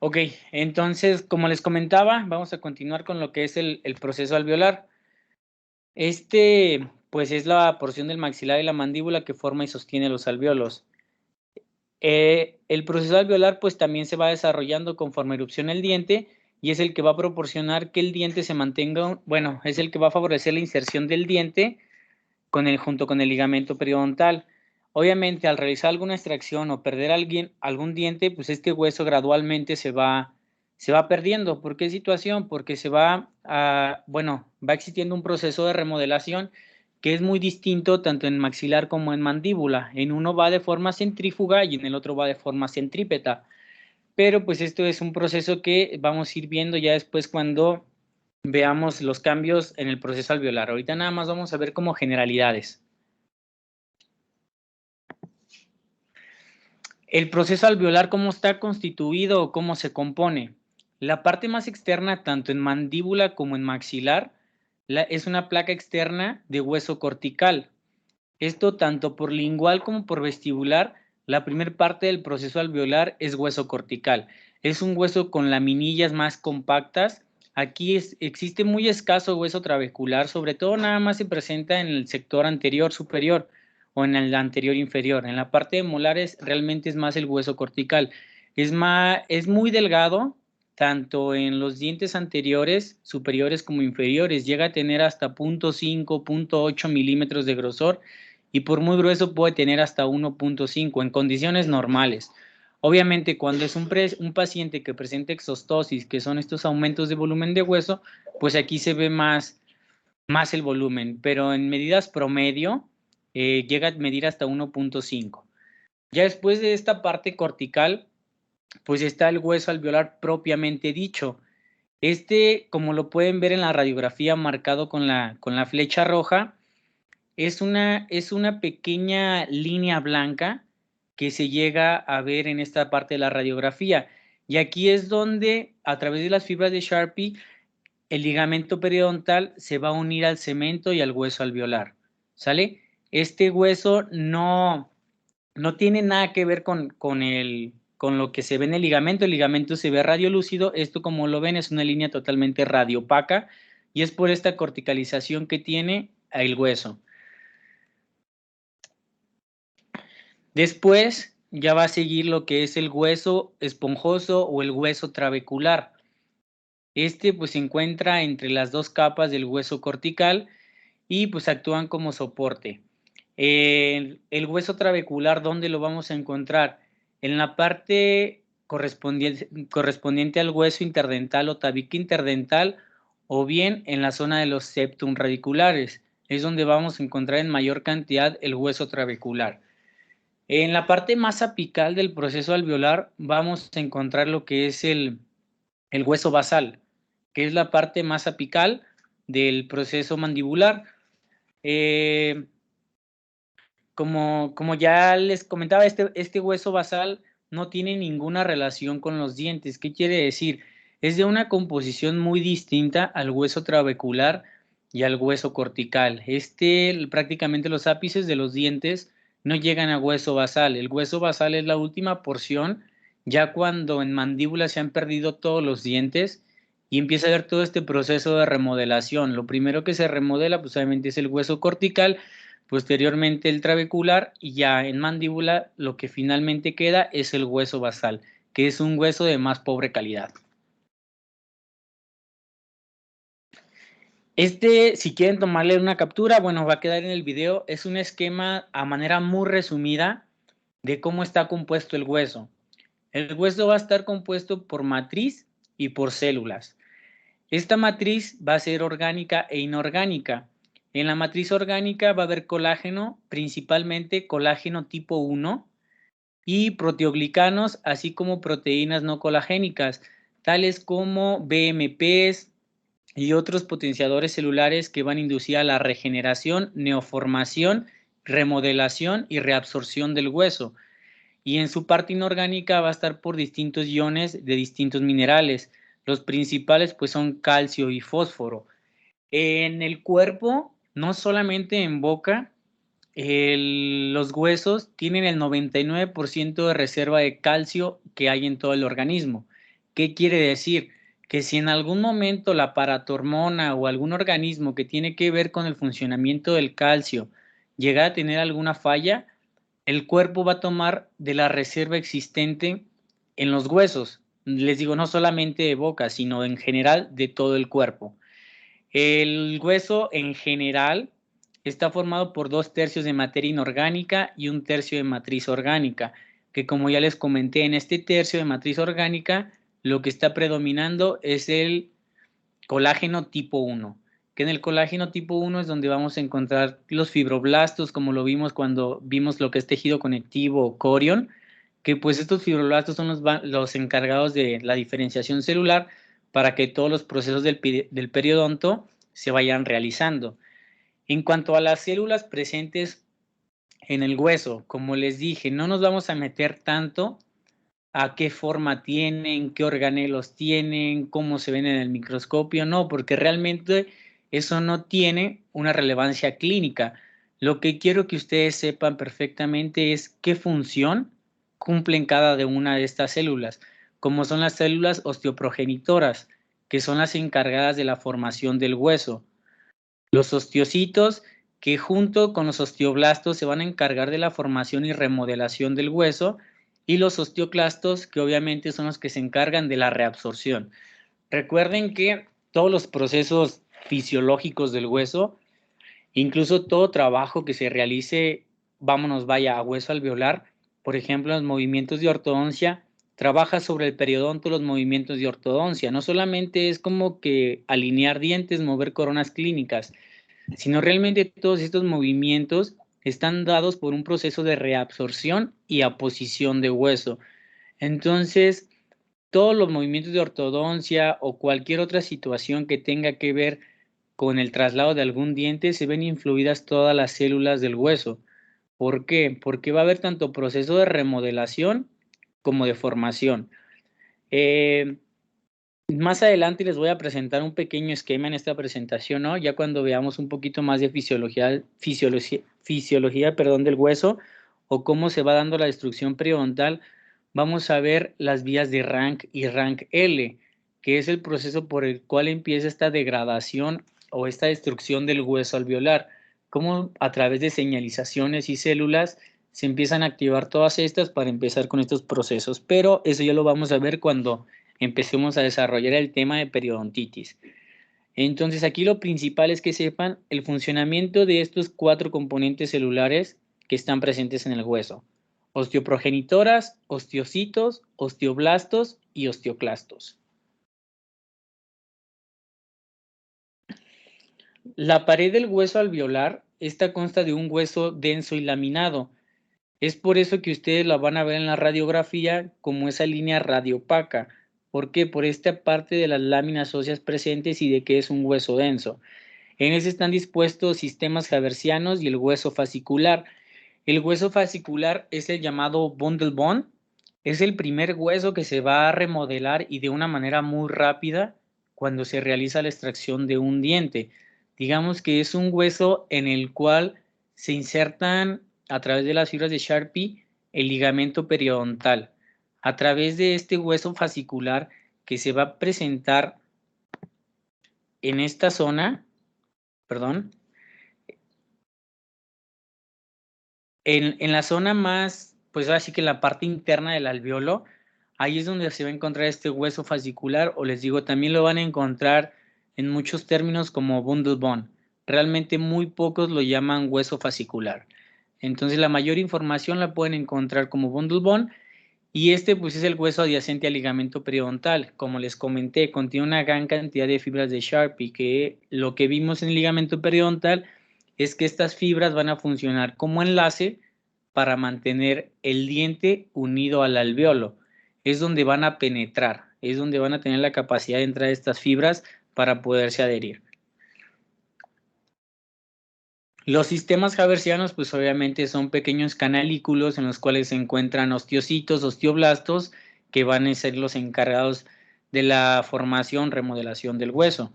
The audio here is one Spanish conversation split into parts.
Ok, entonces, como les comentaba, vamos a continuar con lo que es el proceso alveolar. Pues, es la porción del maxilar y la mandíbula que forma y sostiene los alvéolos. El proceso alveolar, pues, también se va desarrollando conforme erupciona el diente y es el que va a proporcionar que el diente se mantenga, bueno, es el que va a favorecer la inserción del diente junto con el ligamento periodontal. Obviamente, al realizar alguna extracción o perder algún diente, pues este hueso gradualmente se va perdiendo. ¿Por qué situación? Porque va existiendo un proceso de remodelación que es muy distinto tanto en maxilar como en mandíbula. En uno va de forma centrífuga y en el otro va de forma centrípeta. Pero pues esto es un proceso que vamos a ir viendo ya después cuando veamos los cambios en el proceso alveolar. Ahorita nada más vamos a ver como generalidades. El proceso alveolar, ¿cómo está constituido o cómo se compone? La parte más externa, tanto en mandíbula como en maxilar, es una placa externa de hueso cortical. Esto tanto por lingual como por vestibular, la primera parte del proceso alveolar es hueso cortical. Es un hueso con laminillas más compactas. Aquí existe muy escaso hueso trabecular, sobre todo nada más se presenta en el sector anterior superior o en el anterior inferior. En la parte de molares realmente es más el hueso cortical. Es muy delgado, tanto en los dientes anteriores, superiores como inferiores. Llega a tener hasta 0.5, 0.8 milímetros de grosor y por muy grueso puede tener hasta 1.5 en condiciones normales. Obviamente, cuando es un paciente que presenta exostosis, que son estos aumentos de volumen de hueso, pues aquí se ve más el volumen, pero en medidas promedio llega a medir hasta 1.5. Ya después de esta parte cortical, pues está el hueso alveolar propiamente dicho. Como lo pueden ver en la radiografía marcado con la flecha roja, es una pequeña línea blanca que se llega a ver en esta parte de la radiografía. Y aquí es donde, a través de las fibras de Sharpie, el ligamento periodontal se va a unir al cemento y al hueso alveolar. ¿Sale? Este hueso no tiene nada que ver con lo que se ve en el ligamento se ve radiolúcido, esto como lo ven es una línea totalmente radiopaca y es por esta corticalización que tiene el hueso. Después ya va a seguir lo que es el hueso esponjoso o el hueso trabecular. Pues se encuentra entre las dos capas del hueso cortical y pues actúan como soporte. El hueso trabecular, ¿dónde lo vamos a encontrar? En la parte correspondiente al hueso interdental o tabique interdental o bien en la zona de los septum radiculares. Es donde vamos a encontrar en mayor cantidad el hueso trabecular. En la parte más apical del proceso alveolar vamos a encontrar lo que es el hueso basal, que es la parte más apical del proceso mandibular. Como ya les comentaba, este hueso basal no tiene ninguna relación con los dientes. ¿Qué quiere decir? Es de una composición muy distinta al hueso trabecular y al hueso cortical. Prácticamente los ápices de los dientes no llegan a hueso basal. El hueso basal es la última porción, ya cuando en mandíbula se han perdido todos los dientes y empieza a haber todo este proceso de remodelación. Lo primero que se remodela, pues obviamente es el hueso cortical, posteriormente el trabecular y ya en mandíbula lo que finalmente queda es el hueso basal, que es un hueso de más pobre calidad. Si quieren tomarle una captura, bueno, va a quedar en el video. Es un esquema a manera muy resumida de cómo está compuesto el hueso. El hueso va a estar compuesto por matriz y por células. Esta matriz va a ser orgánica e inorgánica. En la matriz orgánica va a haber colágeno, principalmente colágeno tipo 1 y proteoglicanos, así como proteínas no colagénicas, tales como BMPs y otros potenciadores celulares que van a inducir a la regeneración, neoformación, remodelación y reabsorción del hueso. Y en su parte inorgánica va a estar por distintos iones de distintos minerales. Los principales pues son calcio y fósforo. En el cuerpo, no solamente en boca, los huesos tienen el 99% de reserva de calcio que hay en todo el organismo. ¿Qué quiere decir? Que si en algún momento la paratormona o algún organismo que tiene que ver con el funcionamiento del calcio llega a tener alguna falla, el cuerpo va a tomar de la reserva existente en los huesos. Les digo, no solamente de boca, sino en general de todo el cuerpo. El hueso en general está formado por 2/3 de materia inorgánica y 1/3 de matriz orgánica, que como ya les comenté, en este tercio de matriz orgánica lo que está predominando es el colágeno tipo 1, que en el colágeno tipo 1 es donde vamos a encontrar los fibroblastos, como lo vimos cuando vimos lo que es tejido conectivo o corion, que pues estos fibroblastos son los encargados de la diferenciación celular para que todos los procesos del periodonto se vayan realizando. En cuanto a las células presentes en el hueso, como les dije, no nos vamos a meter tanto a qué forma tienen, qué organelos tienen, cómo se ven en el microscopio, no, porque realmente eso no tiene una relevancia clínica. Lo que quiero que ustedes sepan perfectamente es qué función cumplen cada de una de estas células, como son las células osteoprogenitoras, que son las encargadas de la formación del hueso. Los osteocitos, que junto con los osteoblastos se van a encargar de la formación y remodelación del hueso, y los osteoclastos, que obviamente son los que se encargan de la reabsorción. Recuerden que todos los procesos fisiológicos del hueso, incluso todo trabajo que se realice, vaya a hueso alveolar, por ejemplo, los movimientos de ortodoncia, trabaja sobre el periodonto los movimientos de ortodoncia. No solamente es como que alinear dientes, mover coronas clínicas, sino realmente todos estos movimientos están dados por un proceso de reabsorción y aposición de hueso. Entonces, todos los movimientos de ortodoncia o cualquier otra situación que tenga que ver con el traslado de algún diente, se ven influidas todas las células del hueso. ¿Por qué? Porque va a haber tanto proceso de remodelación como de formación. Más adelante les voy a presentar un pequeño esquema en esta presentación, ¿no? Ya cuando veamos un poquito más de fisiología, del hueso o cómo se va dando la destrucción periodontal, vamos a ver las vías de Rank y Rank L, que es el proceso por el cual empieza esta degradación o esta destrucción del hueso alveolar, cómo a través de señalizaciones y células se empiezan a activar todas estas para empezar con estos procesos, pero eso ya lo vamos a ver cuando empecemos a desarrollar el tema de periodontitis. Entonces, aquí lo principal es que sepan el funcionamiento de estos 4 componentes celulares que están presentes en el hueso: osteoprogenitoras, osteocitos, osteoblastos y osteoclastos. La pared del hueso alveolar, esta consta de un hueso denso y laminado. Es por eso que ustedes la van a ver en la radiografía como esa línea radiopaca. ¿Por qué? Por esta parte de las láminas óseas presentes y de que es un hueso denso. En ese están dispuestos sistemas haversianos y el hueso fascicular. El hueso fascicular es el llamado bundle bone. Es el primer hueso que se va a remodelar y de una manera muy rápida cuando se realiza la extracción de un diente. Digamos que es un hueso en el cual se insertan a través de las fibras de Sharpie el ligamento periodontal. A través de este hueso fascicular que se va a presentar en esta zona, perdón, en la zona más, pues ahora sí que en la parte interna del alveolo, ahí es donde se va a encontrar este hueso fascicular, o les digo, también lo van a encontrar en muchos términos como bundle bone. Realmente muy pocos lo llaman hueso fascicular. Entonces la mayor información la pueden encontrar como bundle bone, y este pues es el hueso adyacente al ligamento periodontal. Como les comenté, contiene una gran cantidad de fibras de Sharpie, que lo que vimos en el ligamento periodontal es que estas fibras van a funcionar como enlace para mantener el diente unido al alveolo. Es donde van a penetrar, es donde van a tener la capacidad de entrar estas fibras para poderse adherir. Los sistemas haversianos, pues obviamente son pequeños canalículos en los cuales se encuentran osteocitos, osteoblastos, que van a ser los encargados de la formación, remodelación del hueso.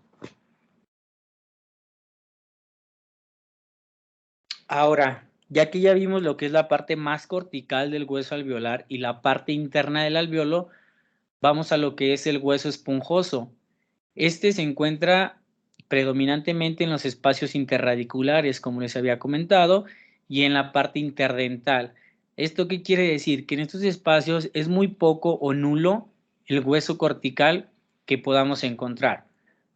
Ahora, ya que ya vimos lo que es la parte más cortical del hueso alveolar y la parte interna del alveolo, vamos a lo que es el hueso esponjoso. Este se encuentra predominantemente en los espacios interradiculares, como les había comentado, y en la parte interdental. ¿Esto qué quiere decir? Que en estos espacios es muy poco o nulo el hueso cortical que podamos encontrar.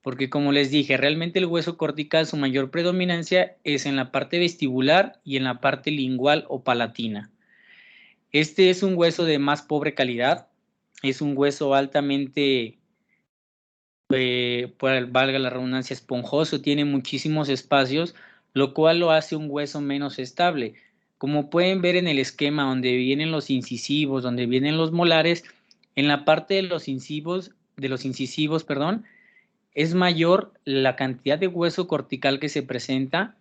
Porque como les dije, realmente el hueso cortical, su mayor predominancia es en la parte vestibular y en la parte lingual o palatina. Este es un hueso de más pobre calidad, es un hueso altamente, valga la redundancia, esponjoso, tiene muchísimos espacios, lo cual lo hace un hueso menos estable. Como pueden ver en el esquema donde vienen los incisivos, donde vienen los molares, en la parte de los incisivos, perdón, es mayor la cantidad de hueso cortical que se presenta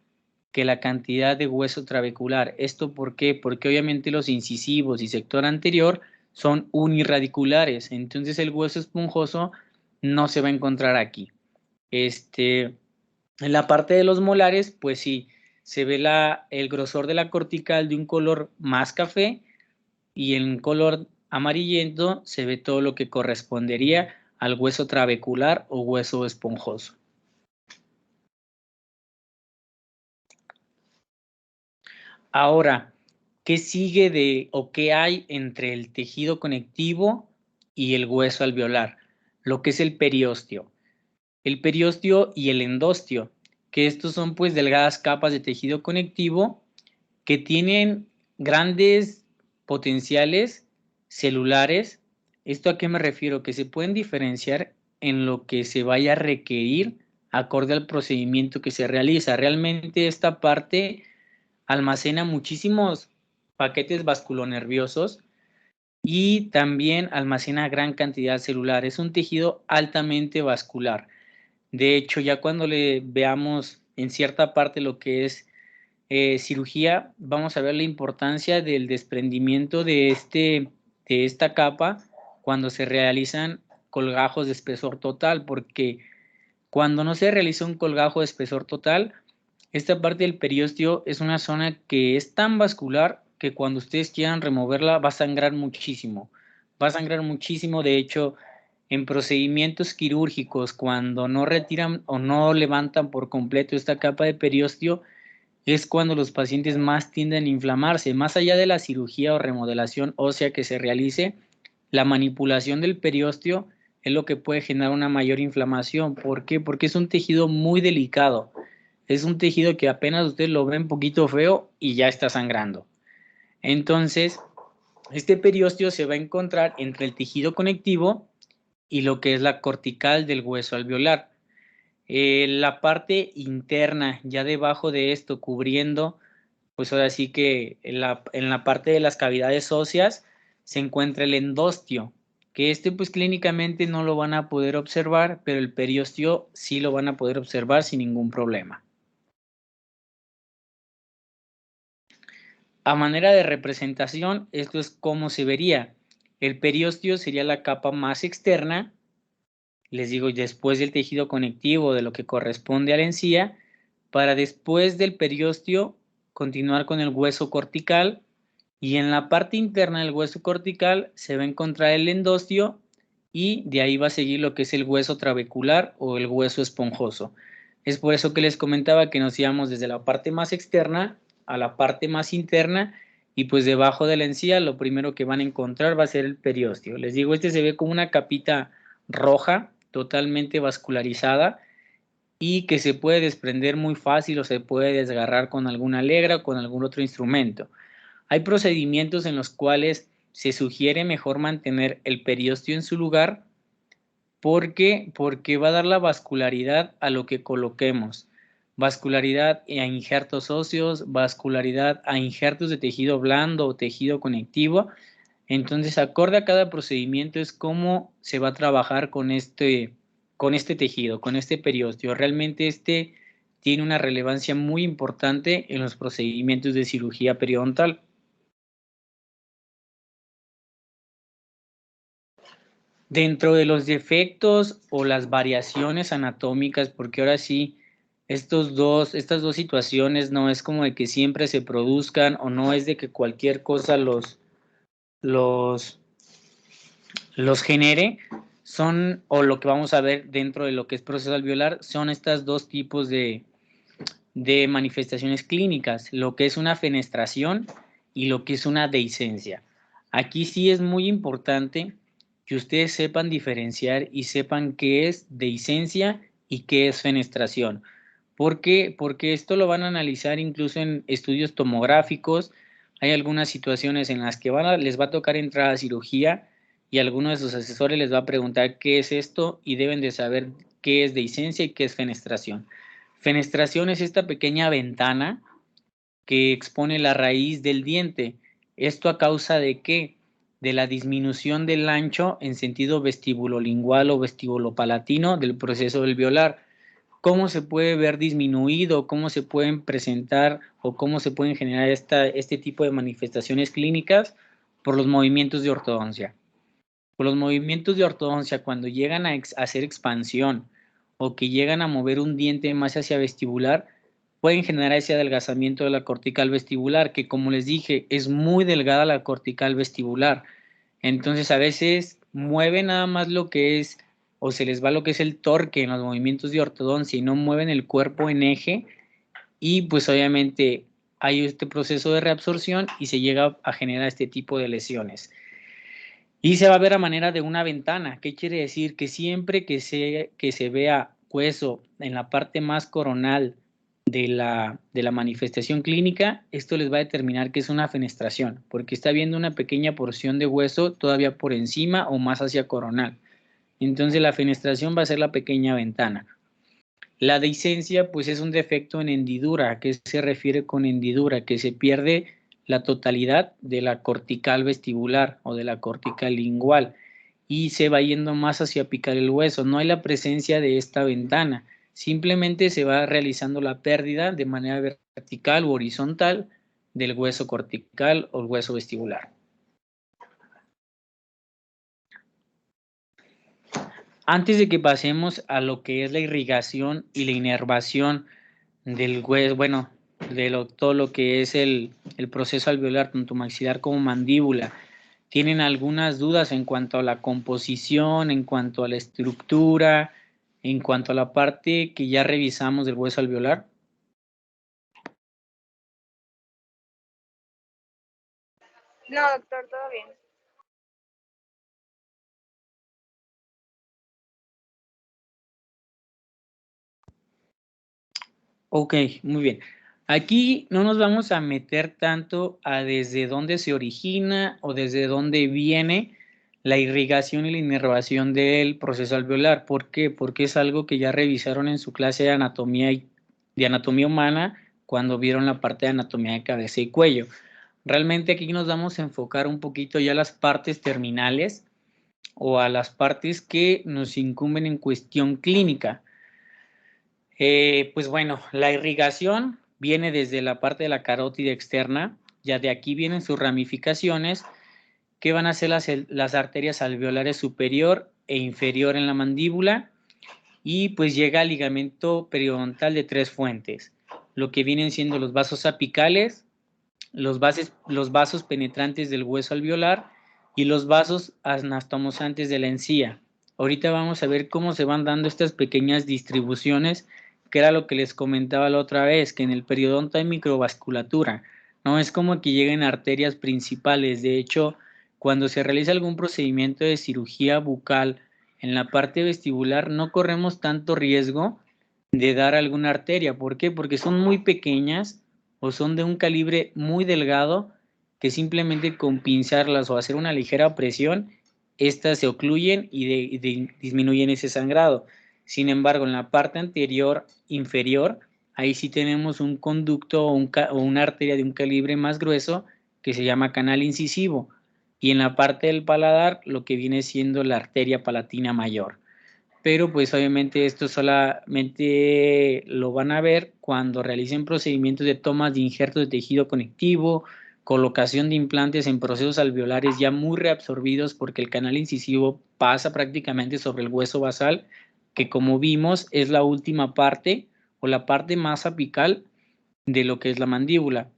que la cantidad de hueso trabecular. ¿Esto por qué? Porque obviamente los incisivos y sector anterior son unirradiculares, entonces el hueso esponjoso no se va a encontrar aquí. En la parte de los molares, pues sí, se ve el grosor de la cortical de un color más café y en color amarillento se ve todo lo que correspondería al hueso trabecular o hueso esponjoso. Ahora, ¿qué sigue o qué hay entre el tejido conectivo y el hueso alveolar? Lo que es el periósteo. El periósteo y el endostio, que estos son pues delgadas capas de tejido conectivo que tienen grandes potenciales celulares. ¿Esto a qué me refiero? Que se pueden diferenciar en lo que se vaya a requerir acorde al procedimiento que se realiza. Realmente esta parte almacena muchísimos paquetes vasculonerviosos y también almacena gran cantidad celular. Es un tejido altamente vascular. De hecho, ya cuando le veamos en cierta parte lo que es cirugía, vamos a ver la importancia del desprendimiento de esta capa cuando se realizan colgajos de espesor total, porque cuando no se realiza un colgajo de espesor total, esta parte del periósteo es una zona que es tan vascular que cuando ustedes quieran removerla va a sangrar muchísimo. Va a sangrar muchísimo. De hecho, en procedimientos quirúrgicos, cuando no retiran o no levantan por completo esta capa de periósteo, es cuando los pacientes más tienden a inflamarse. Más allá de la cirugía o remodelación ósea que se realice, la manipulación del periósteo es lo que puede generar una mayor inflamación. ¿Por qué? Porque es un tejido muy delicado. Es un tejido que apenas usted lo ve un poquito feo y ya está sangrando. Entonces, este periósteo se va a encontrar entre el tejido conectivo y lo que es la cortical del hueso alveolar. La parte interna, ya debajo de esto, cubriendo, pues ahora sí que en la parte de las cavidades óseas se encuentra el endostio, que pues clínicamente no lo van a poder observar, pero el periósteo sí lo van a poder observar sin ningún problema. A manera de representación, esto es cómo se vería. El periósteo sería la capa más externa, les digo, después del tejido conectivo de lo que corresponde a la encía, para después del periósteo continuar con el hueso cortical y en la parte interna del hueso cortical se va a encontrar el endostio y de ahí va a seguir lo que es el hueso trabecular o el hueso esponjoso. Es por eso que les comentaba que nos íbamos desde la parte más externa a la parte más interna y pues debajo de la encía lo primero que van a encontrar va a ser el periósteo. Les digo, este se ve como una capita roja totalmente vascularizada y que se puede desprender muy fácil o se puede desgarrar con alguna legra o con algún otro instrumento. Hay procedimientos en los cuales se sugiere mejor mantener el periósteo en su lugar. ¿Por qué? Porque va a dar la vascularidad a lo que coloquemos. Vascularidad a injertos óseos, vascularidad a injertos de tejido blando o tejido conectivo. Entonces, acorde a cada procedimiento es cómo se va a trabajar con este tejido, con este periósteo. Realmente este tiene una relevancia muy importante en los procedimientos de cirugía periodontal. Dentro de los defectos o las variaciones anatómicas, porque ahora sí, estas dos situaciones no es como de que siempre se produzcan o no es de que cualquier cosa los los genere son, o lo que vamos a ver dentro de lo que es proceso alveolar, son estos dos tipos de manifestaciones clínicas, lo que es una fenestración y lo que es una dehiscencia. Aquí sí es muy importante que ustedes sepan diferenciar y sepan qué es dehiscencia y qué es fenestración. ¿Por qué? Porque esto lo van a analizar incluso en estudios tomográficos. Hay algunas situaciones en las que les va a tocar entrar a cirugía y alguno de sus asesores les va a preguntar qué es esto y deben de saber qué es dehiscencia y qué es fenestración. Fenestración es esta pequeña ventana que expone la raíz del diente. ¿Esto a causa de qué? De la disminución del ancho en sentido vestibulolingual o vestibulopalatino del proceso alveolar. ¿Cómo se puede ver disminuido? ¿Cómo se pueden presentar o cómo se pueden generar este tipo de manifestaciones clínicas? Por los movimientos de ortodoncia. Por los movimientos de ortodoncia, cuando llegan a hacer expansión o que llegan a mover un diente más hacia vestibular, pueden generar ese adelgazamiento de la cortical vestibular, que como les dije, es muy delgada la cortical vestibular. Entonces a veces mueven nada más lo que es, o se les va lo que es el torque en los movimientos de ortodoncia y no mueven el cuerpo en eje, y pues obviamente hay este proceso de reabsorción y se llega a generar este tipo de lesiones. Y se va a ver a manera de una ventana. ¿Qué quiere decir? Que siempre que se vea hueso en la parte más coronal de la manifestación clínica, esto les va a determinar que es una fenestración, porque está viendo una pequeña porción de hueso todavía por encima o más hacia coronal. Entonces la fenestración va a ser la pequeña ventana. La dehiscencia, pues es un defecto en hendidura. ¿A qué se refiere con hendidura? Que se pierde la totalidad de la cortical vestibular o de la cortical lingual y se va yendo más hacia picar el hueso. No hay la presencia de esta ventana. Simplemente se va realizando la pérdida de manera vertical u horizontal del hueso cortical o el hueso vestibular. Antes de que pasemos a lo que es la irrigación y la inervación del hueso, bueno, todo lo que es el proceso alveolar, tanto maxilar como mandíbula, ¿tienen algunas dudas en cuanto a la composición, en cuanto a la estructura, en cuanto a la parte que ya revisamos del hueso alveolar? No, doctor, todo bien. Ok, muy bien. Aquí no nos vamos a meter tanto a desde dónde se origina o desde dónde viene la irrigación y la inervación del proceso alveolar. ¿Por qué? Porque es algo que ya revisaron en su clase de anatomía humana cuando vieron la parte de anatomía de cabeza y cuello. Realmente aquí nos vamos a enfocar un poquito ya a las partes terminales o a las partes que nos incumben en cuestión clínica. Pues bueno, la irrigación viene desde la parte de la carótida externa, ya de aquí vienen sus ramificaciones, que van a ser las arterias alveolares superior e inferior en la mandíbula, y pues llega al ligamento periodontal de tres fuentes, lo que vienen siendo los vasos apicales, los vasos penetrantes del hueso alveolar y los vasos anastomosantes de la encía. Ahorita vamos a ver cómo se van dando estas pequeñas distribuciones, que era lo que les comentaba la otra vez, que en el periodonto hay microvasculatura, no es como que lleguen arterias principales. De hecho, cuando se realiza algún procedimiento de cirugía bucal en la parte vestibular, no corremos tanto riesgo de dar alguna arteria. ¿Por qué? Porque son muy pequeñas o son de un calibre muy delgado que simplemente con pinzarlas o hacer una ligera presión, estas se ocluyen y disminuyen ese sangrado. Sin embargo, en la parte anterior inferior, ahí sí tenemos un conducto o una arteria de un calibre más grueso que se llama canal incisivo. Y en la parte del paladar, lo que viene siendo la arteria palatina mayor. Pero pues obviamente esto solamente lo van a ver cuando realicen procedimientos de tomas de injertos de tejido conectivo, colocación de implantes en procesos alveolares ya muy reabsorbidos, porque el canal incisivo pasa prácticamente sobre el hueso basal, que como vimos es la última parte o la parte más apical de lo que es la mandíbula.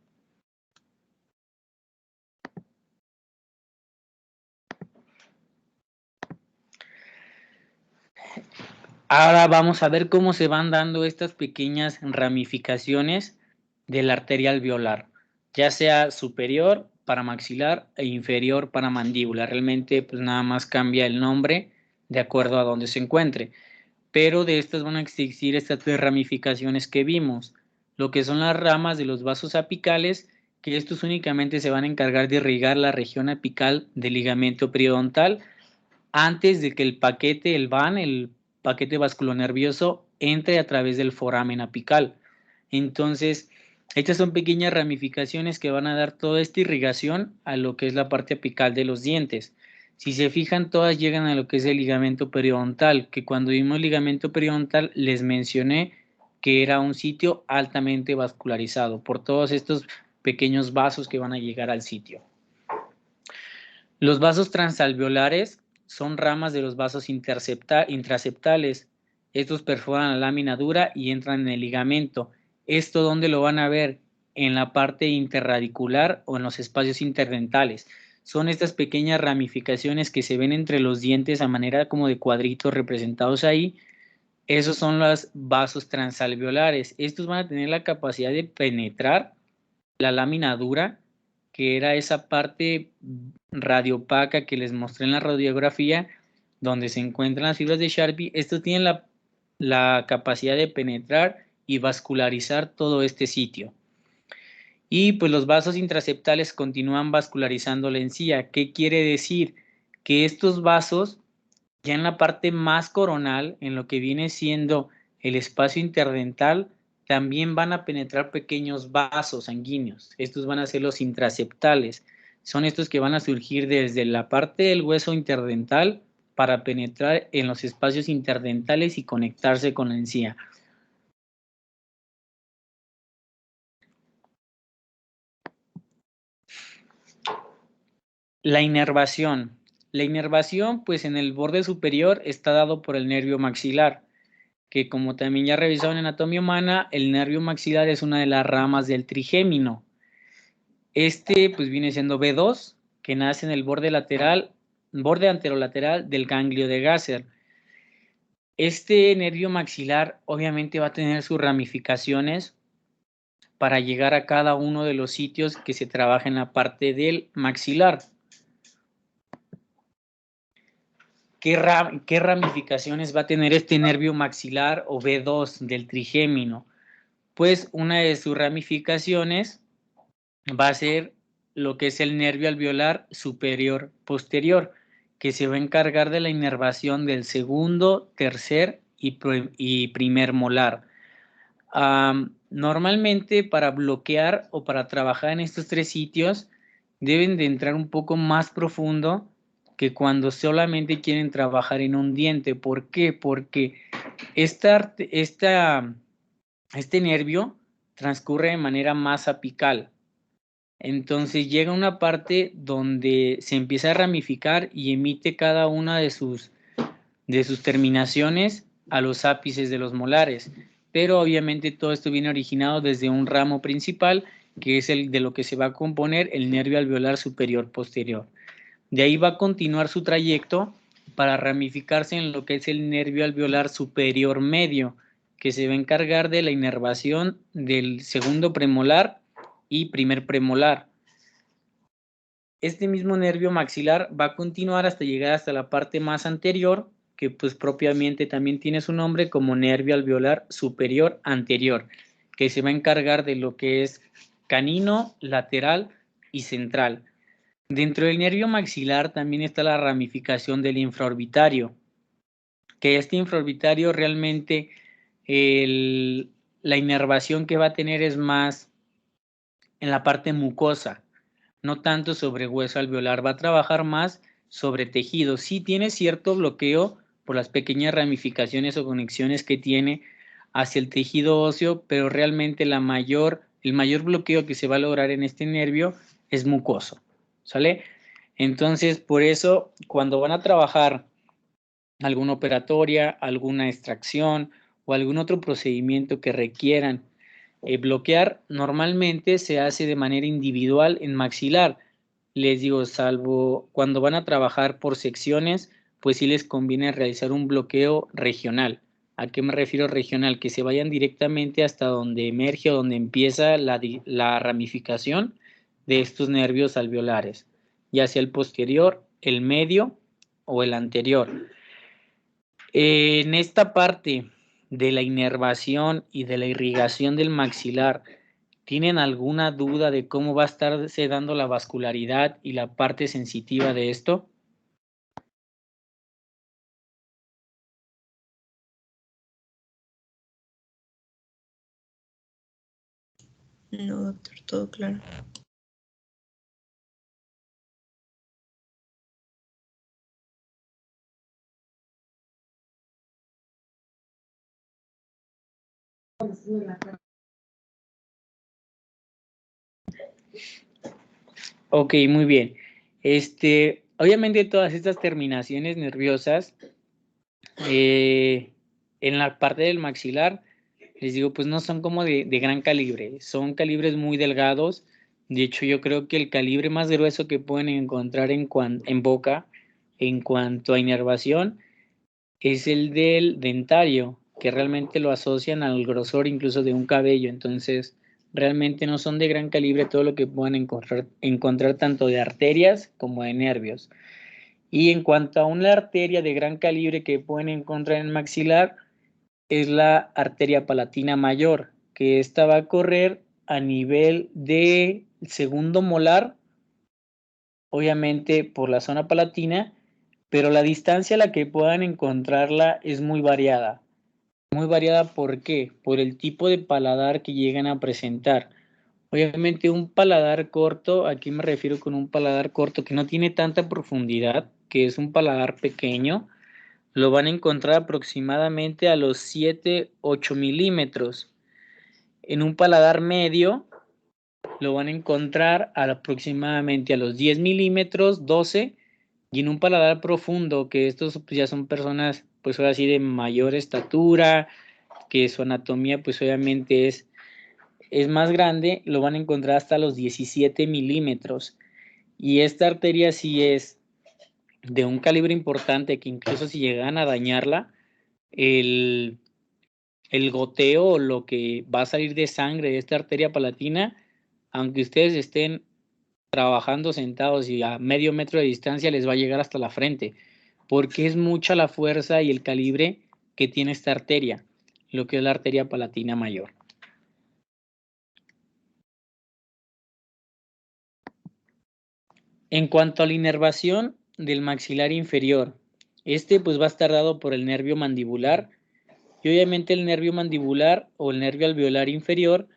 Ahora vamos a ver cómo se van dando estas pequeñas ramificaciones de la arteria alveolar, ya sea superior para maxilar e inferior para mandíbula. Realmente pues nada más cambia el nombre de acuerdo a donde se encuentre, pero de estas van a existir estas tres ramificaciones que vimos, lo que son las ramas de los vasos apicales, que estos únicamente se van a encargar de irrigar la región apical del ligamento periodontal antes de que el paquete, el paquete vasculonervioso, entre a través del foramen apical. Entonces, estas son pequeñas ramificaciones que van a dar toda esta irrigación a lo que es la parte apical de los dientes. Si se fijan, todas llegan a lo que es el ligamento periodontal, que cuando vimos ligamento periodontal les mencioné que era un sitio altamente vascularizado por todos estos pequeños vasos que van a llegar al sitio. Los vasos transalveolares son ramas de los vasos intraceptales. Estos perforan la lámina dura y entran en el ligamento. ¿Esto dónde lo van a ver? En la parte interradicular o en los espacios interdentales. Son estas pequeñas ramificaciones que se ven entre los dientes a manera como de cuadritos representados ahí. Esos son los vasos transalveolares. Estos van a tener la capacidad de penetrar la lámina dura, que era esa parte radiopaca que les mostré en la radiografía, donde se encuentran las fibras de Sharpie. Estos tienen la capacidad de penetrar y vascularizar todo este sitio. Y pues los vasos intraceptales continúan vascularizando la encía. ¿Qué quiere decir? Que estos vasos, ya en la parte más coronal, en lo que viene siendo el espacio interdental, también van a penetrar pequeños vasos sanguíneos. Estos van a ser los intraceptales. Son estos que van a surgir desde la parte del hueso interdental para penetrar en los espacios interdentales y conectarse con la encía. La inervación. La inervación, pues en el borde superior está dado por el nervio maxilar, que como también ya revisaron en anatomía humana, el nervio maxilar es una de las ramas del trigémino. Este pues viene siendo B2, que nace en el borde anterolateral del ganglio de Gasser. Este nervio maxilar obviamente va a tener sus ramificaciones para llegar a cada uno de los sitios que se trabaja en la parte del maxilar. ¿Qué ramificaciones va a tener este nervio maxilar o B2 del trigémino? Pues una de sus ramificaciones va a ser lo que es el nervio alveolar superior posterior, que se va a encargar de la inervación del segundo, tercer y primer molar. Normalmente para bloquear o para trabajar en estos tres sitios deben de entrar un poco más profundo que cuando solamente quieren trabajar en un diente. ¿Por qué? Porque este nervio transcurre de manera más apical. Entonces llega una parte donde se empieza a ramificar y emite cada una de sus terminaciones a los ápices de los molares. Pero obviamente todo esto viene originado desde un ramo principal, que es el de lo que se va a componer el nervio alveolar superior posterior. De ahí va a continuar su trayecto para ramificarse en lo que es el nervio alveolar superior medio, que se va a encargar de la inervación del segundo premolar y primer premolar. Este mismo nervio maxilar va a continuar hasta llegar hasta la parte más anterior, que pues propiamente también tiene su nombre como nervio alveolar superior anterior, que se va a encargar de lo que es canino, lateral y central. Dentro del nervio maxilar también está la ramificación del infraorbitario, que este infraorbitario realmente la inervación que va a tener es más en la parte mucosa, no tanto sobre hueso alveolar, va a trabajar más sobre tejido. Sí tiene cierto bloqueo por las pequeñas ramificaciones o conexiones que tiene hacia el tejido óseo, pero realmente el mayor bloqueo que se va a lograr en este nervio es mucoso, ¿sale? Entonces, por eso, cuando van a trabajar alguna operatoria, alguna extracción o algún otro procedimiento que requieran bloquear, normalmente se hace de manera individual en maxilar. Les digo, salvo cuando van a trabajar por secciones, pues sí les conviene realizar un bloqueo regional, ¿A qué me refiero regional? Que se vayan directamente hasta donde emerge o donde empieza la ramificación de estos nervios alveolares, ya sea el posterior, el medio o el anterior. En esta parte de la inervación y de la irrigación del maxilar, ¿tienen alguna duda de cómo va a estarse dando la vascularidad y la parte sensitiva de esto? No, doctor, todo claro. Ok, muy bien. Obviamente todas estas terminaciones nerviosas en la parte del maxilar, les digo, pues no son como de gran calibre, son calibres muy delgados. De hecho, yo creo que el calibre más grueso que pueden encontrar en boca en cuanto a inervación es el del dentario, que realmente lo asocian al grosor incluso de un cabello. Entonces, realmente no son de gran calibre todo lo que puedan encontrar tanto de arterias como de nervios. Y en cuanto a una arteria de gran calibre que pueden encontrar en el maxilar, es la arteria palatina mayor, que esta va a correr a nivel de segundo molar, obviamente por la zona palatina, pero la distancia a la que puedan encontrarla es muy variada. Muy variada, ¿por qué? Por el tipo de paladar que llegan a presentar. Obviamente un paladar corto, aquí me refiero con un paladar corto que no tiene tanta profundidad, que es un paladar pequeño, lo van a encontrar aproximadamente a los 7-8 milímetros. En un paladar medio lo van a encontrar aproximadamente a los 10 milímetros, 12, y en un paladar profundo, que estos pues, ya son personas pues ahora sí de mayor estatura, que su anatomía pues obviamente es más grande, lo van a encontrar hasta los 17 milímetros. Y esta arteria sí es de un calibre importante que incluso si llegan a dañarla, el, el goteo o lo que va a salir de sangre de esta arteria palatina, aunque ustedes estén trabajando sentados y a medio metro de distancia, les va a llegar hasta la frente, porque es mucha la fuerza y el calibre que tiene esta arteria, lo que es la arteria palatina mayor. En cuanto a la inervación del maxilar inferior, pues va a estar dado por el nervio mandibular y obviamente el nervio mandibular o el nervio alveolar inferior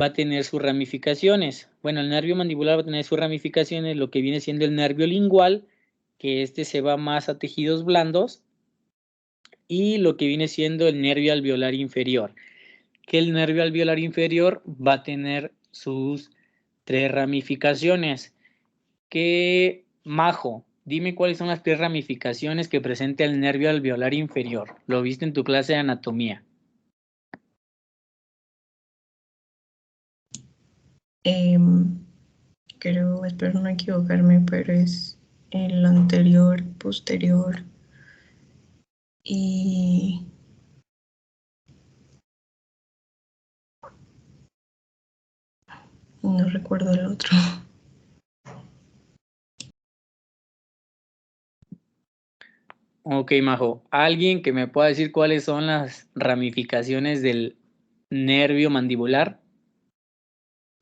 va a tener sus ramificaciones. Bueno, el nervio mandibular va a tener sus ramificaciones, lo que viene siendo el nervio lingual, que se va más a tejidos blandos, y lo que viene siendo el nervio alveolar inferior, que el nervio alveolar inferior va a tener sus 3 ramificaciones. Que, Majo, dime cuáles son las 3 ramificaciones que presenta el nervio alveolar inferior. Lo viste en tu clase de anatomía. Creo, espero no equivocarme, pero es el anterior, posterior y no recuerdo el otro. Ok, Majo. ¿Alguien que me pueda decir cuáles son las ramificaciones del nervio mandibular?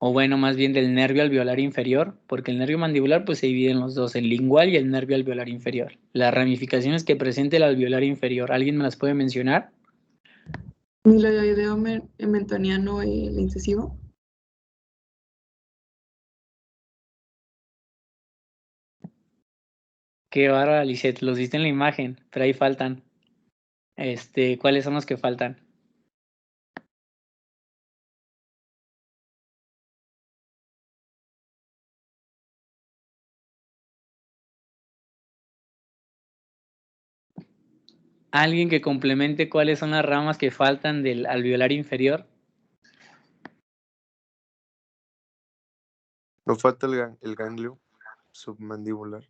O bueno, más bien del nervio alveolar inferior, porque el nervio mandibular pues se divide en los dos, el lingual y el nervio alveolar inferior. Las ramificaciones que presenta el alveolar inferior, ¿alguien me las puede mencionar? Miloideo mentoniano y el incisivo. Qué bárbara, Lisette, los diste en la imagen, pero ahí faltan. ¿Cuáles son los que faltan? ¿Alguien que complemente cuáles son las ramas que faltan del alveolar inferior? No falta el ganglio submandibular.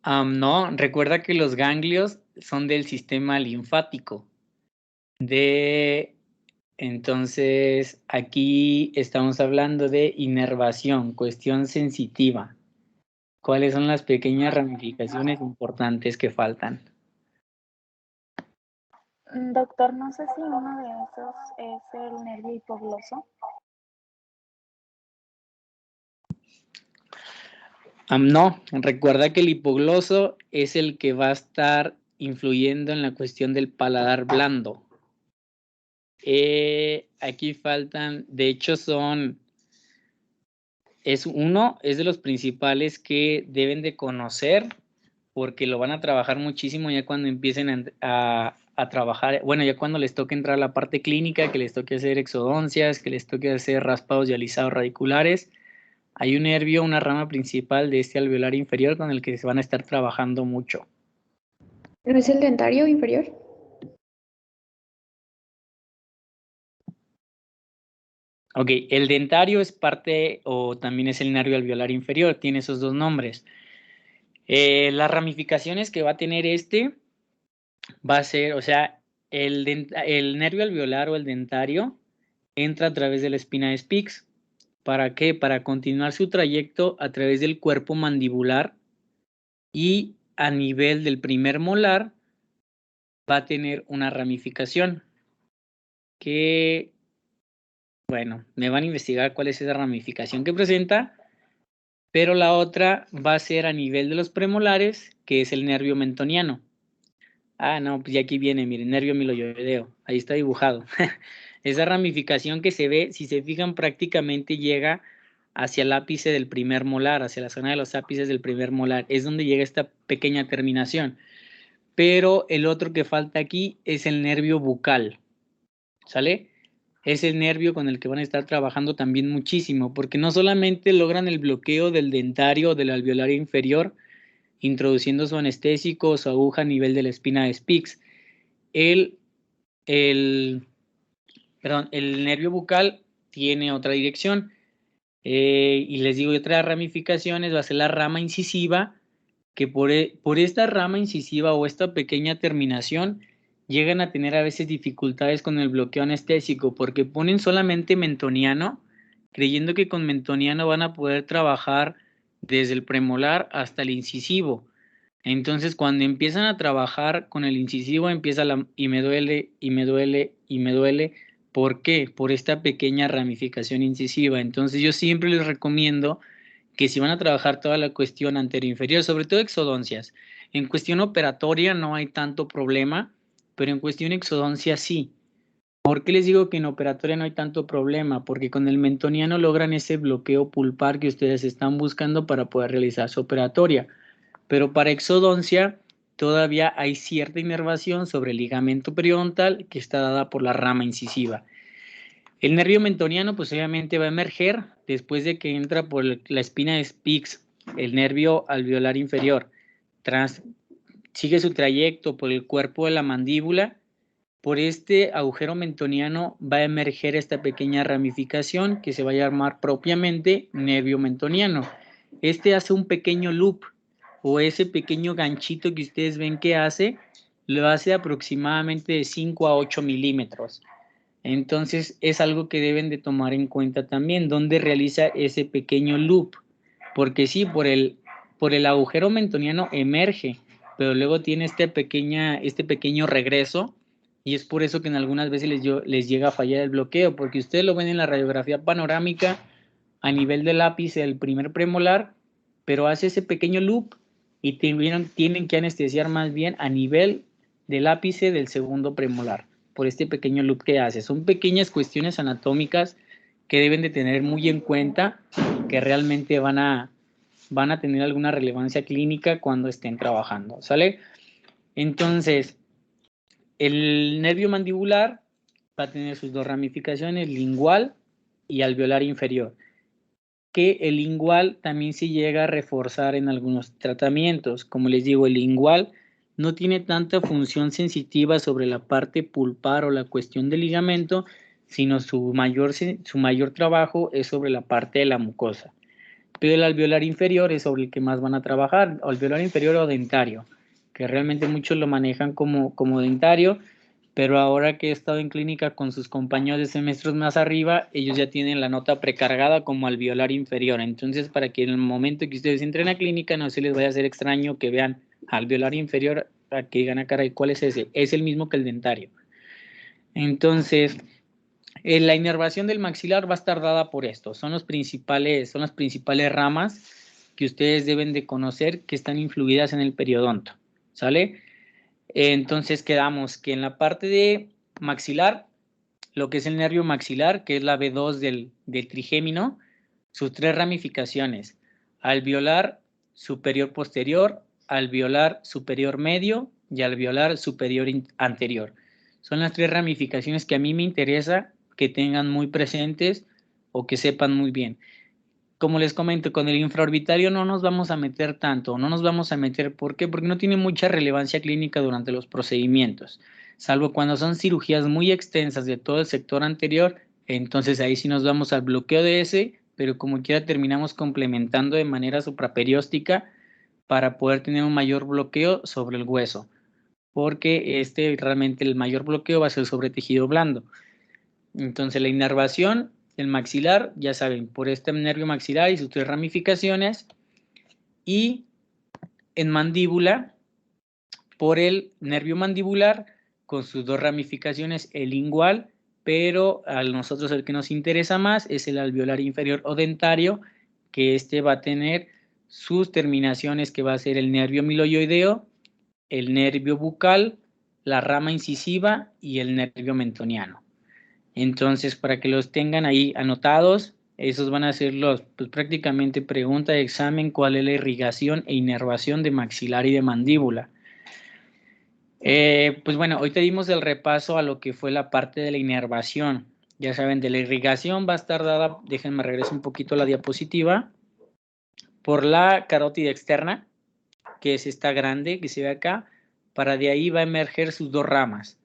No, recuerda que los ganglios son del sistema linfático. Entonces, aquí estamos hablando de inervación, cuestión sensitiva. ¿Cuáles son las pequeñas ramificaciones importantes que faltan? Doctor, no sé si uno de esos es el nervio hipogloso. No, recuerda que el hipogloso es el que va a estar influyendo en la cuestión del paladar blando. Aquí faltan, de hecho es de los principales que deben de conocer porque lo van a trabajar muchísimo ya cuando empiecen a trabajar, bueno, ya cuando les toque entrar a la parte clínica, que les toque hacer exodoncias, que les toque hacer raspados y alisados radiculares. Hay un nervio, una rama principal de este alveolar inferior con el que se van a estar trabajando mucho. ¿No es el dentario inferior? Ok, el dentario es parte o también es el nervio alveolar inferior, tiene esos dos nombres. Las ramificaciones que va a tener va a ser, o sea, el nervio alveolar o el dentario entra a través de la espina de Spix. ¿Para qué? Para continuar su trayecto a través del cuerpo mandibular y a nivel del primer molar va a tener una ramificación que, bueno, me van a investigar cuál es esa ramificación que presenta, pero la otra va a ser a nivel de los premolares, que es el nervio mentoniano. No, pues ya aquí viene, miren, nervio miloyoideo, ahí está dibujado. Esa ramificación que se ve, si se fijan, prácticamente llega hacia el ápice del primer molar, hacia la zona de los ápices del primer molar, es donde llega esta pequeña terminación. Pero el otro que falta aquí es el nervio bucal, ¿sale? Es el nervio con el que van a estar trabajando también muchísimo, porque no solamente logran el bloqueo del dentario o del alveolar inferior, introduciendo su anestésico o su aguja a nivel de la espina de Spix. El nervio bucal tiene otra dirección y les digo, otra ramificaciones va a ser la rama incisiva, que por esta rama incisiva o esta pequeña terminación llegan a tener a veces dificultades con el bloqueo anestésico porque ponen solamente mentoniano, creyendo que con mentoniano van a poder trabajar desde el premolar hasta el incisivo. Entonces, cuando empiezan a trabajar con el incisivo, empieza y me duele, y me duele, y me duele. ¿Por qué? Por esta pequeña ramificación incisiva. Entonces, yo siempre les recomiendo que si van a trabajar toda la cuestión anterior-inferior, sobre todo exodoncias, en cuestión operatoria no hay tanto problema, pero en cuestión exodoncia sí. ¿Por qué les digo que en operatoria no hay tanto problema? Porque con el mentoniano logran ese bloqueo pulpar que ustedes están buscando para poder realizar su operatoria. Pero para exodoncia todavía hay cierta inervación sobre el ligamento periodontal que está dada por la rama incisiva. El nervio mentoniano pues obviamente va a emerger después de que entra por la espina de Spix, el nervio alveolar inferior. Sigue su trayecto por el cuerpo de la mandíbula. Por este agujero mentoniano va a emerger esta pequeña ramificación que se va a llamar propiamente nervio mentoniano. Este hace un pequeño loop o ese pequeño ganchito que ustedes ven que hace, lo hace aproximadamente de 5 a 8 milímetros. Entonces es algo que deben de tomar en cuenta también, donde realiza ese pequeño loop, porque sí, por el agujero mentoniano emerge, pero luego tiene este pequeño regreso y es por eso que en algunas veces les llega a fallar el bloqueo, porque ustedes lo ven en la radiografía panorámica a nivel del ápice del primer premolar, pero hace ese pequeño loop y tienen que anestesiar más bien a nivel del ápice del segundo premolar, por este pequeño loop que hace. Son pequeñas cuestiones anatómicas que deben de tener muy en cuenta, que realmente van a tener alguna relevancia clínica cuando estén trabajando, ¿sale? Entonces, el nervio mandibular va a tener sus dos ramificaciones, lingual y alveolar inferior, que el lingual también se llega a reforzar en algunos tratamientos. Como les digo, el lingual no tiene tanta función sensitiva sobre la parte pulpar o la cuestión del ligamento, sino su mayor trabajo es sobre la parte de la mucosa. pero el alveolar inferior es sobre el que más van a trabajar, alveolar inferior o dentario, que realmente muchos lo manejan como dentario, pero ahora que he estado en clínica con sus compañeros de semestres más arriba, ellos ya tienen la nota precargada como alveolar inferior. Entonces, para que en el momento que ustedes entren a clínica no se les vaya a hacer extraño que vean alveolar inferior, a que digan, caray, ¿cuál es ese? Es el mismo que el dentario. Entonces, la inervación del maxilar va a estar dada por esto. Son las principales ramas que ustedes deben de conocer que están influidas en el periodonto. ¿Sale? Entonces quedamos que en la parte de maxilar, lo que es el nervio maxilar, que es la B2 del trigémino, sus 3 ramificaciones: alveolar superior posterior, alveolar superior medio y alveolar superior anterior. Son las 3 ramificaciones que a mí me interesa que tengan muy presentes o que sepan muy bien. Como les comento, con el infraorbitario no nos vamos a meter tanto, ¿por qué? Porque no tiene mucha relevancia clínica durante los procedimientos, salvo cuando son cirugías muy extensas de todo el sector anterior, entonces ahí sí nos vamos al bloqueo de ese, pero como quiera terminamos complementando de manera supraperióstica para poder tener un mayor bloqueo sobre el hueso, porque realmente el mayor bloqueo va a ser sobre tejido blando. Entonces la inervación del maxilar, ya saben, por este nervio maxilar y sus 3 ramificaciones, y en mandíbula por el nervio mandibular con sus 2 ramificaciones, el lingual, pero a nosotros el que nos interesa más es el alveolar inferior o dentario, que va a tener sus terminaciones, que va a ser el nervio miloioideo, el nervio bucal, la rama incisiva y el nervio mentoniano. Entonces, para que los tengan ahí anotados, esos van a ser pues prácticamente pregunta de examen: ¿cuál es la irrigación e inervación de maxilar y de mandíbula? Pues bueno, hoy te dimos el repaso a lo que fue la parte de la inervación. Ya saben, de la irrigación va a estar dada, déjenme regresar un poquito a la diapositiva, por la carótida externa, que es esta grande que se ve acá. Para de ahí va a emerger sus 2 ramas,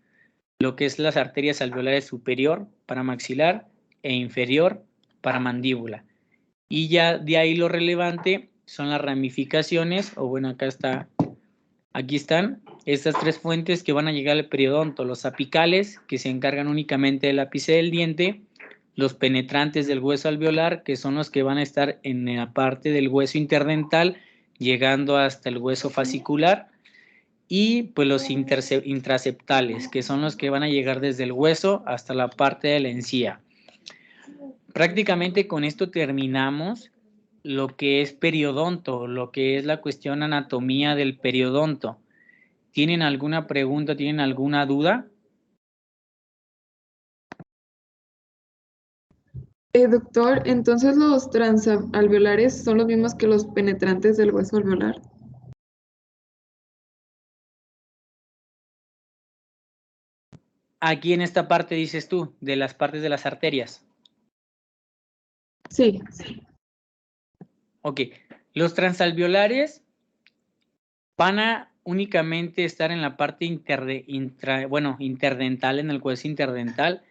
lo que es las arterias alveolares superior para maxilar e inferior para mandíbula. Y ya de ahí lo relevante son las ramificaciones, o bueno, aquí están estas 3 fuentes que van a llegar al periodonto: los apicales, que se encargan únicamente del ápice del diente; los penetrantes del hueso alveolar, que son los que van a estar en la parte del hueso interdental, llegando hasta el hueso fascicular; y pues los intraceptales, que son los que van a llegar desde el hueso hasta la parte de la encía. Prácticamente con esto terminamos lo que es periodonto, lo que es la cuestión anatomía del periodonto. ¿Tienen alguna pregunta? ¿Tienen alguna duda? Doctor, entonces los transalveolares son los mismos que los penetrantes del hueso alveolar. Aquí en esta parte dices tú, de las partes de las arterias. Sí. Ok, los transalveolares van a únicamente estar en la parte interdental, en el hueso interdental,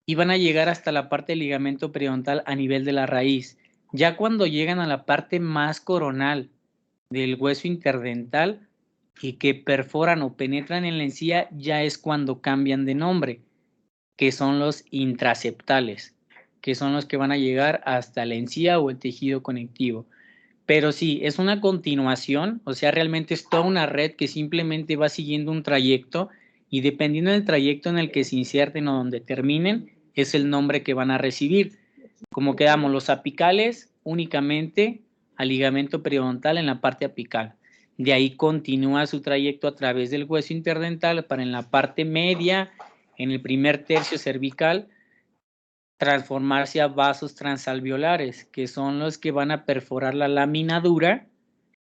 y van a llegar hasta la parte del ligamento periodontal a nivel de la raíz. Ya cuando llegan a la parte más coronal del hueso interdental y que perforan o penetran en la encía, ya es cuando cambian de nombre, que son los intraceptales, que son los que van a llegar hasta la encía o el tejido conectivo. Pero sí, es una continuación, o sea, realmente es toda una red que simplemente va siguiendo un trayecto, y dependiendo del trayecto en el que se inserten o donde terminen, es el nombre que van a recibir. Como quedamos, los apicales únicamente al ligamento periodontal en la parte apical. De ahí continúa su trayecto a través del hueso interdental para en la parte media, en el primer tercio cervical, transformarse a vasos transalveolares, que son los que van a perforar la lámina dura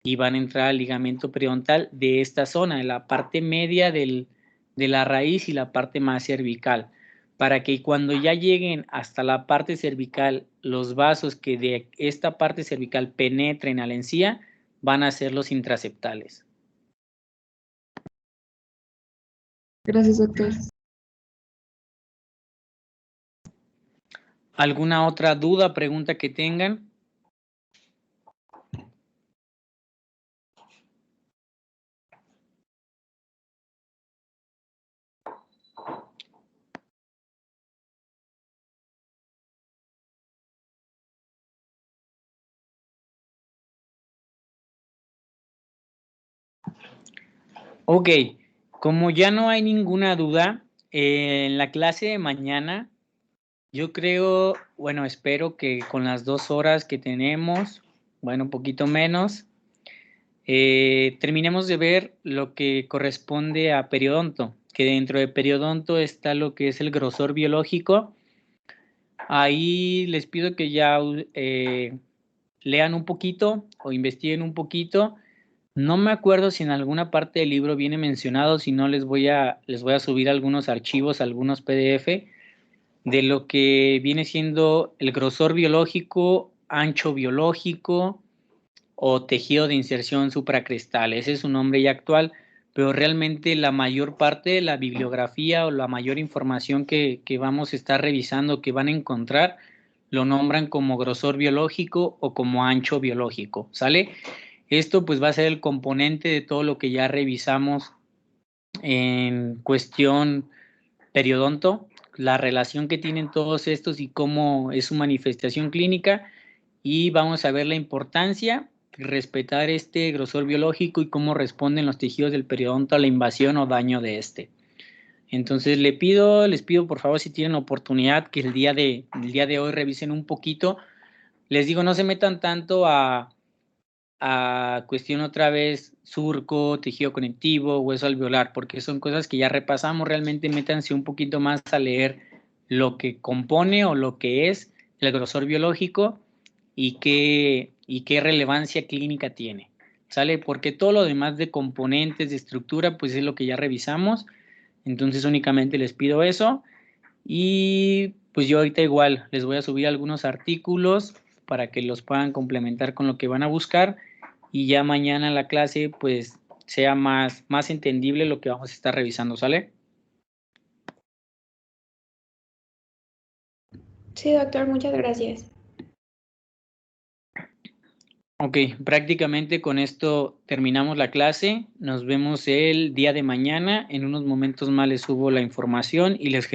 y van a entrar al ligamento periodontal de esta zona, en la parte media de la raíz y la parte más cervical, para que cuando ya lleguen hasta la parte cervical, los vasos que de esta parte cervical penetren a la encía van a ser los intraceptales. Gracias, doctor. ¿Alguna otra duda, pregunta que tengan? Ok, como ya no hay ninguna duda, en la clase de mañana, yo creo, bueno, espero que con las 2 horas que tenemos, bueno, un poquito menos, terminemos de ver lo que corresponde a periodonto, que dentro de periodonto está lo que es el grosor biológico. Ahí les pido que ya lean un poquito o investiguen un poquito. No me acuerdo si en alguna parte del libro viene mencionado, si no les voy a subir algunos archivos, algunos PDF de lo que viene siendo el grosor biológico, ancho biológico o tejido de inserción supracristal. Ese es su nombre ya actual, pero realmente la mayor parte de la bibliografía o la mayor información que vamos a estar revisando, que van a encontrar, lo nombran como grosor biológico o como ancho biológico, ¿sale? Esto pues va a ser el componente de todo lo que ya revisamos en cuestión periodonto, la relación que tienen todos estos y cómo es su manifestación clínica, y vamos a ver la importancia, respetar este grosor biológico y cómo responden los tejidos del periodonto a la invasión o daño de este. Entonces les pido por favor, si tienen oportunidad, que el día de hoy revisen un poquito. Les digo, no se metan tanto a cuestión otra vez surco, tejido conectivo, hueso alveolar, porque son cosas que ya repasamos. Realmente métanse un poquito más a leer lo que compone o lo que es el grosor biológico y qué relevancia clínica tiene, ¿sale? Porque todo lo demás de componentes, de estructura, pues es lo que ya revisamos. Entonces únicamente les pido eso, y pues yo ahorita igual les voy a subir algunos artículos para que los puedan complementar con lo que van a buscar, y ya mañana la clase pues sea más entendible lo que vamos a estar revisando, ¿sale? Sí, doctor, muchas gracias. Ok, prácticamente con esto terminamos la clase. Nos vemos el día de mañana. En unos momentos más les subo la información y les